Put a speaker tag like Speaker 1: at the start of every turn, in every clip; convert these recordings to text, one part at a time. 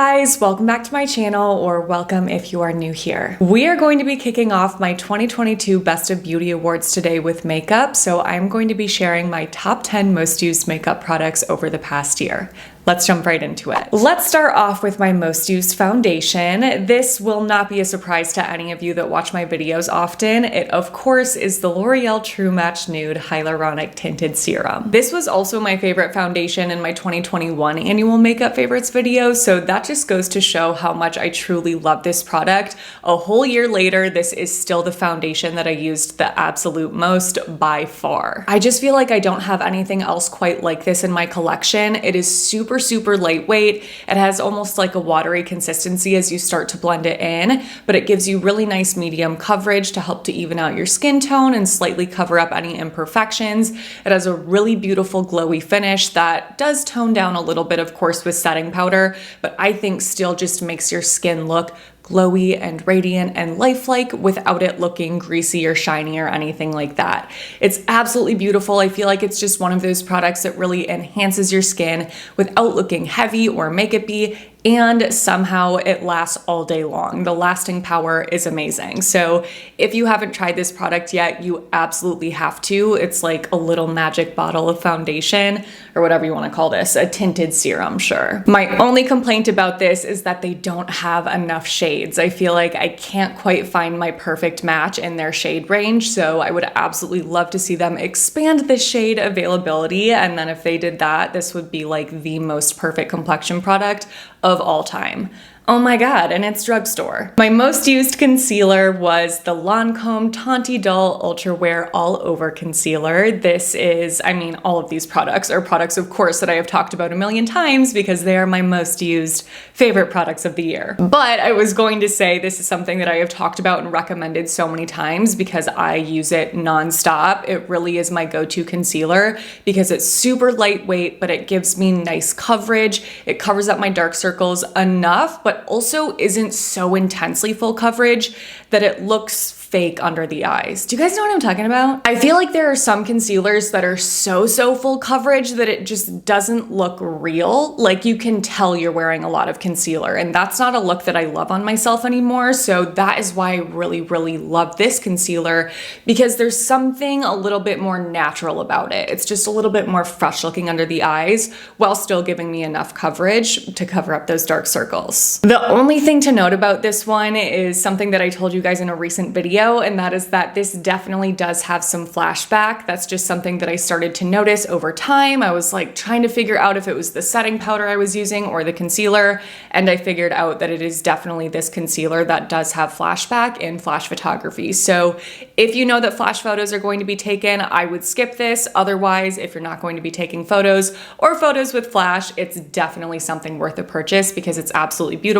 Speaker 1: guys, welcome back to my channel, or welcome if you are new here. We are going to be kicking off my 2022 Best of Beauty Awards today with makeup, so I'm going to be sharing my top 10 most used makeup products over the past year. Let's jump right into it. Let's start off with my most used foundation. This will not be a surprise to any of you that watch my videos often. It, of course, is the L'Oreal True Match Nude Hyaluronic Tinted Serum. This was also my favorite foundation in my 2021 annual makeup favorites video, so that just goes to show how much I truly love this product. A whole year later, this is still the foundation that I used the absolute most by far. I just feel like I don't have anything else quite like this in my collection. It is super lightweight. It has almost like a watery consistency as you start to blend it in, but it gives you really nice medium coverage to help to even out your skin tone and slightly cover up any imperfections. It has a really beautiful glowy finish that does tone down a little bit, of course, with setting powder, but I think still just makes your skin look glowy and radiant and lifelike without it looking greasy or shiny or anything like that. It's absolutely beautiful. I feel like it's just one of those products that really enhances your skin without looking heavy or makeup-y, and somehow it lasts all day long. The lasting power is amazing. So if you haven't tried this product yet, you absolutely have to. It's like a little magic bottle of foundation, or whatever you want to call this, a tinted serum, sure. My only complaint about this is that they don't have enough shades. I feel like I can't quite find my perfect match in their shade range, so I would absolutely love to see them expand the shade availability, and then if they did that, this would be like the most perfect complexion product of all time. Oh my god, and it's drugstore. My most used concealer was the Lancome Tanti Dull Ultra Wear All Over Concealer. This is, I mean, all of these products are products, of course, that I have talked about a million times because they are my most used favorite products of the year. But I was going to say this is something that I have talked about and recommended so many times because I use it nonstop. It really is my go-to concealer because it's super lightweight, but it gives me nice coverage. It covers up my dark circles enough, but also isn't so intensely full coverage that it looks fake under the eyes. Do you guys know what I'm talking about? I feel like there are some concealers that are so full coverage that it just doesn't look real. Like you can tell you're wearing a lot of concealer, and that's not a look that I love on myself anymore. So that is why I really love this concealer, because there's something a little bit more natural about it. It's just a little bit more fresh looking under the eyes while still giving me enough coverage to cover up those dark circles. The only thing to note about this one is something that I told you guys in a recent video, and that is that this definitely does have some flashback. That's just something that I started to notice over time. I was like trying to figure out if it was the setting powder I was using or the concealer, and I figured out that it is definitely this concealer that does have flashback in flash photography. So if you know that flash photos are going to be taken, I would skip this. Otherwise, if you're not going to be taking photos or photos with flash, it's definitely something worth a purchase because it's absolutely beautiful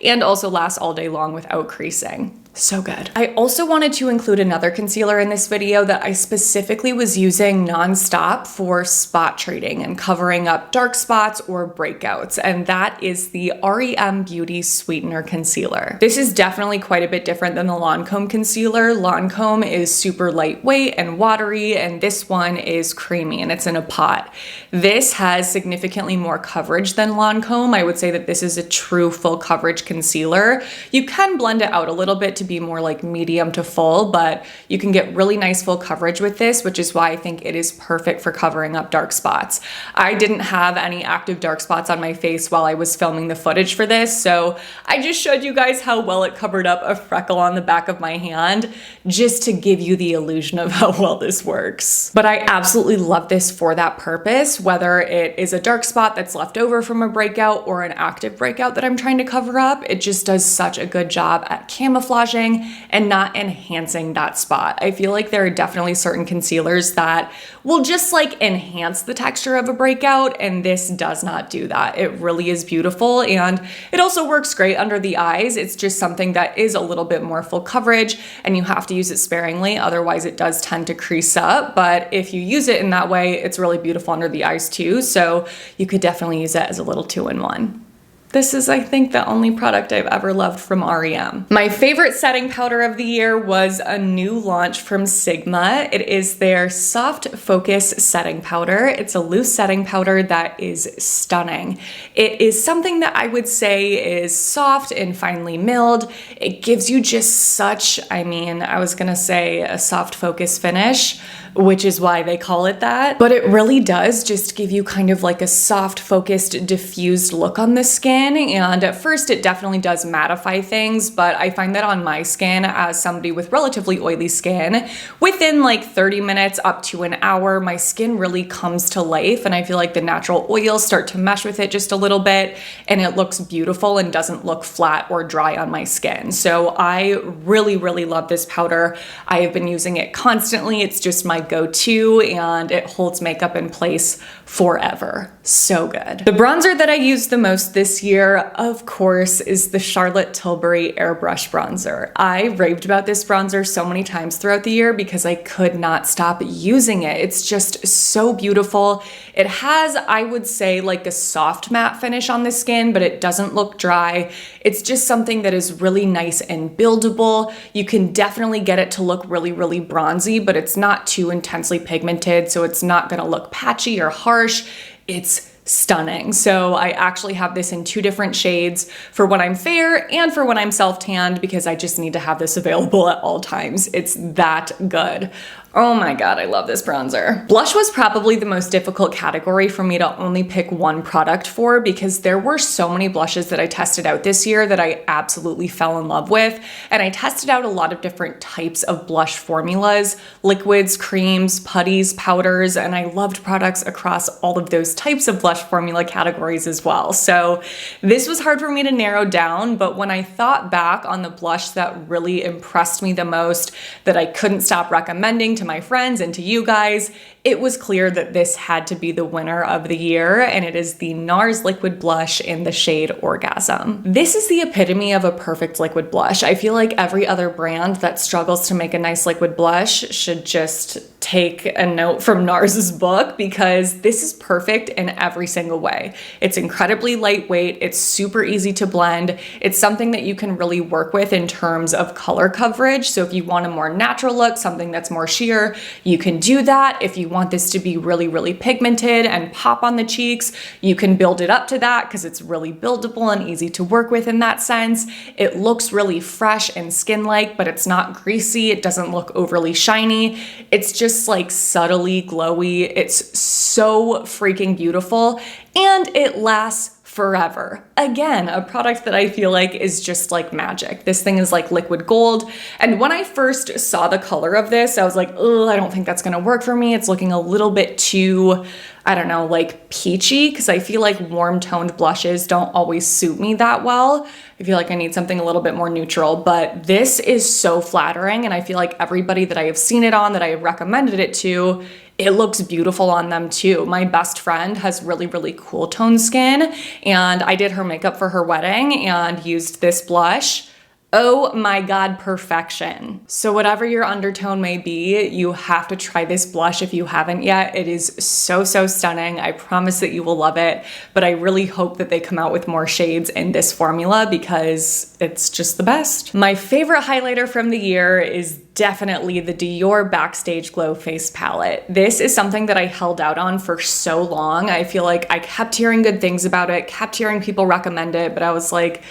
Speaker 1: and also lasts all day long without creasing. So good. I also wanted to include another concealer in this video that I specifically was using nonstop for spot treating and covering up dark spots or breakouts, and that is the REM Beauty Sweetener Concealer. This is definitely quite a bit different than the Lancome concealer. Lancome is super lightweight and watery, and this one is creamy and it's in a pot. This has significantly more coverage than Lancome. I would say that this is a true full coverage concealer. You can blend it out a little bit to be more like medium to full, but you can get really nice full coverage with this, which is why I think it is perfect for covering up dark spots. I didn't have any active dark spots on my face while I was filming the footage for this, so I just showed you guys how well it covered up a freckle on the back of my hand just to give you the illusion of how well this works. But I absolutely love this for that purpose, whether it is a dark spot that's left over from a breakout or an active breakout that I'm trying to cover up. It just does such a good job at camouflaging and not enhancing that spot. I feel like there are definitely certain concealers that will just like enhance the texture of a breakout, and this does not do that. It really is beautiful, and it also works great under the eyes. It's just something that is a little bit more full coverage, and you have to use it sparingly, otherwise it does tend to crease up. But if you use it in that way, it's really beautiful under the eyes too, so you could definitely use it as a little two-in-one. This is, I think, the only product I've ever loved from REM. My favorite setting powder of the year was a new launch from Sigma. It is their Soft Focus Setting Powder. It's a loose setting powder that is stunning. It is something that I would say is soft and finely milled. It gives you just such, I was gonna say a soft focus finish, which is why they call it that. But it really does just give you kind of like a soft, focused, diffused look on the skin. And at first it definitely does mattify things, but I find that on my skin, as somebody with relatively oily skin, within like 30 minutes up to an hour, my skin really comes to life, and I feel like the natural oils start to mesh with it just a little bit, and it looks beautiful and doesn't look flat or dry on my skin. So I really, really love this powder. I have been using it constantly. It's just my go-to, and it holds makeup in place forever. So good. The bronzer that I used the most this year, of course, is the Charlotte Tilbury Airbrush Bronzer. I raved about this bronzer so many times throughout the year because I could not stop using it. It's just so beautiful. It has, I would say, like a soft matte finish on the skin, but it doesn't look dry. It's just something that is really nice and buildable. You can definitely get it to look really, really bronzy, but it's not too intensely pigmented, so it's not gonna look patchy or harsh. It's stunning. So I actually have this in 2 different shades for when I'm fair and for when I'm self-tanned, because I just need to have this available at all times. It's that good. Oh my God, I love this bronzer. Blush was probably the most difficult category for me to only pick one product for, because there were so many blushes that I tested out this year that I absolutely fell in love with. And I tested out a lot of different types of blush formulas, liquids, creams, putties, powders, and I loved products across all of those types of blush formula categories as well. So this was hard for me to narrow down, but when I thought back on the blush that really impressed me the most, that I couldn't stop recommending to my friends and to you guys, it was clear that this had to be the winner of the year, and it is the NARS liquid blush in the shade Orgasm. This is the epitome of a perfect liquid blush. I feel like every other brand that struggles to make a nice liquid blush should just take a note from NARS's book, because this is perfect in every single way. It's incredibly lightweight, it's super easy to blend, it's something that you can really work with in terms of color coverage. So if you want a more natural look, something that's more sheer, you can do that. If you want this to be really, really pigmented and pop on the cheeks, you can build it up to that because it's really buildable and easy to work with in that sense. It looks really fresh and skin-like, but it's not greasy. It doesn't look overly shiny. It's just like subtly glowy. It's so freaking beautiful, and it lasts forever. Again, a product that I feel like is just like magic. This thing is like liquid gold. And when I first saw the color of this, I was like, oh, I don't think that's gonna work for me. It's looking a little bit too, I don't know, like peachy, because I feel like warm toned blushes don't always suit me that well. I feel like I need something a little bit more neutral, but this is so flattering. And I feel like everybody that I have seen it on, that I have recommended it to, it looks beautiful on them too. My best friend has really, really cool toned skin, and I did her makeup for her wedding and used this blush. Oh my God, perfection. So whatever your undertone may be, you have to try this blush if you haven't yet. It is so, so stunning. I promise that you will love it, but I really hope that they come out with more shades in this formula because it's just the best. My favorite highlighter from the year is definitely the Dior Backstage Glow Face Palette. This is something that I held out on for so long. I feel like I kept hearing good things about it, kept hearing people recommend it, but I was like,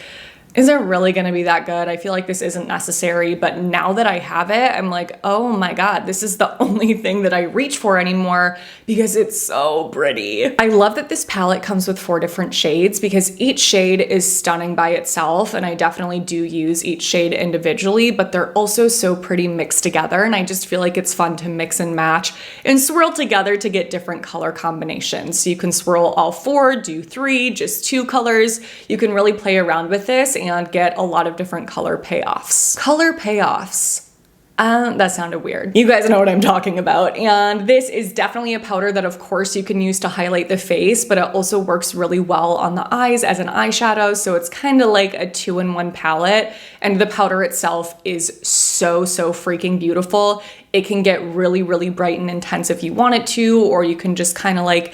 Speaker 1: is it really gonna be that good? I feel like this isn't necessary, but now that I have it, I'm like, oh my God, this is the only thing that I reach for anymore because it's so pretty. I love that this palette comes with 4 different shades because each shade is stunning by itself, and I definitely do use each shade individually, but they're also so pretty mixed together, and I just feel like it's fun to mix and match and swirl together to get different color combinations. So you can swirl all 4, do 3, just 2 colors. You can really play around with this and get a lot of different color payoffs. Color payoffs. That sounded weird. You guys know what I'm talking about. And this is definitely a powder that of course you can use to highlight the face, but it also works really well on the eyes as an eyeshadow. So it's kind of like a 2-in-1 palette. And the powder itself is so, so freaking beautiful. It can get really, really bright and intense if you want it to, or you can just kind of like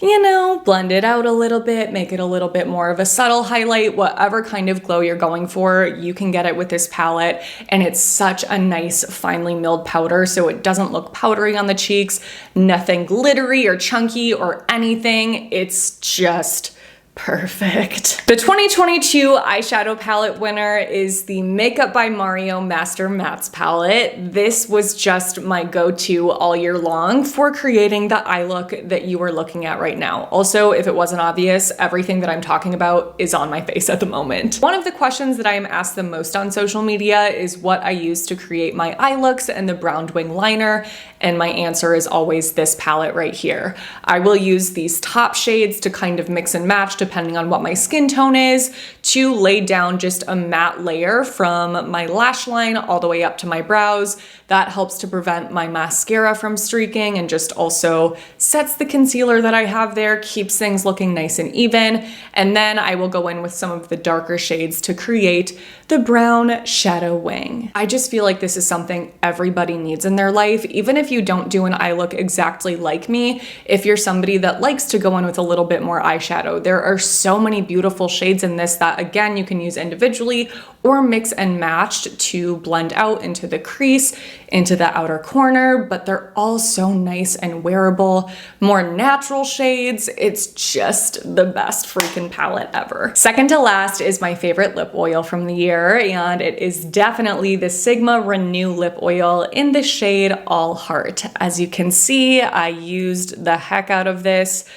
Speaker 1: you know, blend it out a little bit, make it a little bit more of a subtle highlight. Whatever kind of glow you're going for, you can get it with this palette. And it's such a nice finely milled powder, so it doesn't look powdery on the cheeks, nothing glittery or chunky or anything. It's just perfect. The 2022 eyeshadow palette winner is the Makeup by Mario Master Mattes palette. This was just my go-to all year long for creating the eye look that you are looking at right now. Also, if it wasn't obvious, everything that I'm talking about is on my face at the moment. One of the questions that I am asked the most on social media is what I use to create my eye looks and the Browned Wing liner, and my answer is always this palette right here. I will use these top shades to kind of mix and match depending on what my skin tone is, to lay down just a matte layer from my lash line all the way up to my brows. That helps to prevent my mascara from streaking and just also sets the concealer that I have there, keeps things looking nice and even. And then I will go in with some of the darker shades to create the brown shadow wing. I just feel like this is something everybody needs in their life, even if you don't do an eye look exactly like me. If you're somebody that likes to go in with a little bit more eyeshadow, there are so many beautiful shades in this that, again, you can use individually or mix and match to blend out into the crease, into the outer corner, but they're all so nice and wearable, more natural shades. It's just the best freaking palette ever. Second to last is my favorite lip oil from the year, and it is definitely the Sigma Renew lip oil in the shade All Heart. As you can see, I used the heck out of this.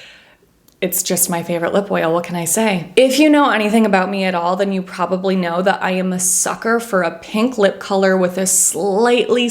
Speaker 1: It's just my favorite lip oil, what can I say? If you know anything about me at all, then you probably know that I am a sucker for a pink lip color with a slightly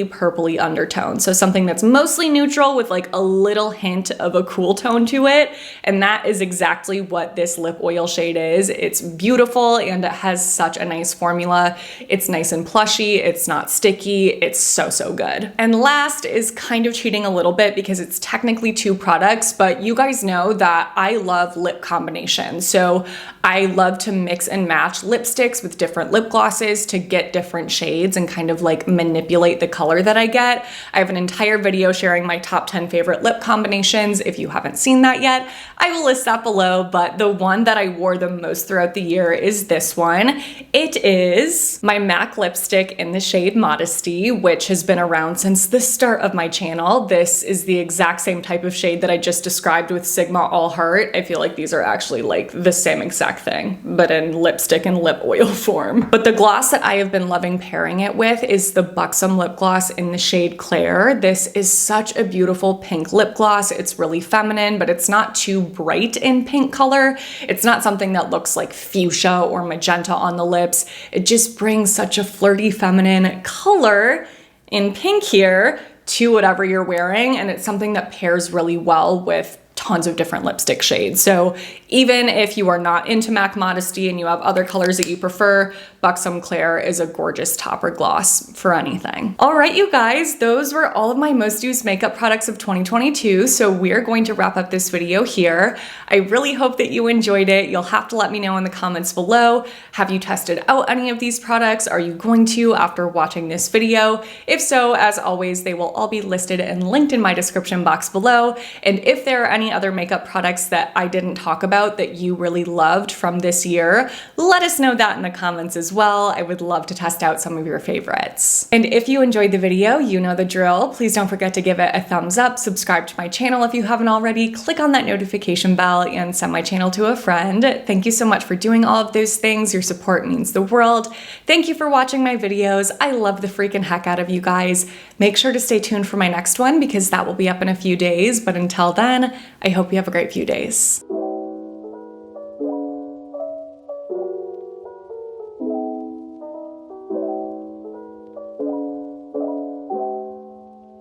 Speaker 1: purpley undertone. So something that's mostly neutral with like a little hint of a cool tone to it. And that is exactly what this lip oil shade is. It's beautiful and it has such a nice formula. It's nice and plushy, it's not sticky, it's so good. And last is kind of cheating a little bit because it's technically two products, but you guys know that I love lip combinations. So I love to mix and match lipsticks with different lip glosses to get different shades and kind of like manipulate the color that I get. I have an entire video sharing my top 10 favorite lip combinations. If you haven't seen that yet, I will list that below, but the one that I wore the most throughout the year is this one. It is my MAC lipstick in the shade Modesty, which has been around since the start of my channel. This is the exact same type of shade that I just described with Sigma All Heart. I feel like these are actually like the same exact thing, but in lipstick and lip oil form. But the gloss that I have been loving pairing it with is the Buxom lip gloss in the shade Claire. This is such a beautiful pink lip gloss. It's really feminine, but it's not too bright in pink color. It's not something that looks like fuchsia or magenta on the lips. It just brings such a flirty feminine color in pink here to whatever you're wearing, and it's something that pairs really well with tons of different lipstick shades. So even if you are not into MAC Modesty and you have other colors that you prefer, Buxom Claire is a gorgeous topper gloss for anything. All right, you guys, those were all of my most used makeup products of 2022. So we're going to wrap up this video here. I really hope that you enjoyed it. You'll have to let me know in the comments below. Have you tested out any of these products? Are you going to after watching this video? If so, as always, they will all be listed and linked in my description box below. And if there are any other makeup products that I didn't talk about that you really loved from this year, let us know that in the comments as well. I would love to test out some of your favorites. And if you enjoyed the video, you know the drill. Please don't forget to give it a thumbs up, subscribe to my channel if you haven't already, click on that notification bell, and send my channel to a friend. Thank you so much for doing all of those things. Your support means the world. Thank you for watching my videos. I love the freaking heck out of you guys. Make sure to stay tuned for my next one because that will be up in a few days. But until then, I hope you have a great few days.